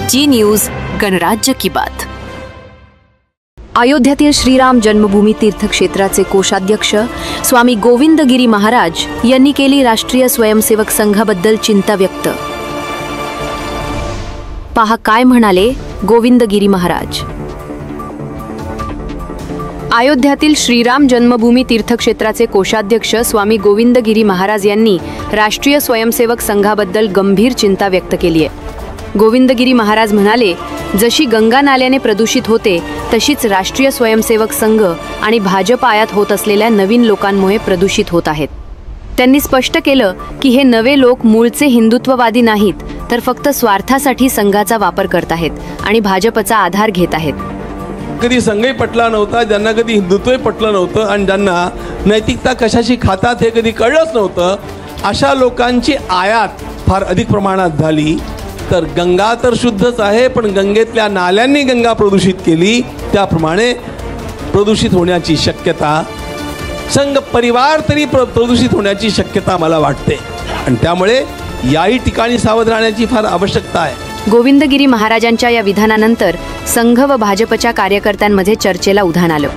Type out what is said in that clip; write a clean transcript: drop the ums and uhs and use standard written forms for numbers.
जी news गणराज्य की बात। अयोध्यातील श्रीराम जन्मभूमी तीर्थक्षेत्राचे कोषाध्यक्ष स्वामी गोविंद गिरी महाराज यांनी केली राष्ट्रीय स्वयंसेवक संघाबद्दल चिंता व्यक्त। पहा काय म्हणाले गोविंद गिरी महाराज। अयोध्यातील श्रीराम जन्मभूमी तीर्थक्षेत्राचे कोषाध्यक्ष स्वामी गोविंद गिरी महाराज यांनी राष्ट्रीय स्वयंसेवक संघाबद्दल गंभीर चिंता व्यक्त केली आहे। गोविंद गिरी महाराज म्हणाले, जशी गंगा नाल्याने प्रदूषित होते तशीच राष्ट्रीय स्वयंसेवक संघ आणि भाजप आयात होत असलेल्या नवीन लोकांमुळे प्रदूषित होत आहेत। त्यांनी स्पष्ट केलं की हे नवे लोक मूळचे हिंदुत्ववादी नाहीत, तर फक्त स्वार्थासाठी संघाचा वापर करत आहेत आणि भाजपचा आधार घेत आहेत। कधी संघही पटला नव्हता, ज्यांना कधी हिंदुत्वही पटलं नव्हतं आणि ज्यांना नैतिकता कशाशी खातात हे कधी कळलंच नव्हतं, अशा लोकांची आयात फार अधिक प्रमाणात झाली। तर गंगा तर शुद्धच आहे, पण गंगेतल्या नाल्यांनी गंगा प्रदूषित केली, त्याप्रमाणे प्रदूषित होण्याची शक्यता, संघ परिवार तरी प्रदूषित होण्याची शक्यता मला वाटते आणि त्यामुळे याही ठिकाणी सावध राहण्याची फार आवश्यकता आहे। गोविंद गिरी महाराजांच्या या विधानानंतर संघ व भाजपच्या कार्यकर्त्यांमध्ये चर्चेला उधाण आलं।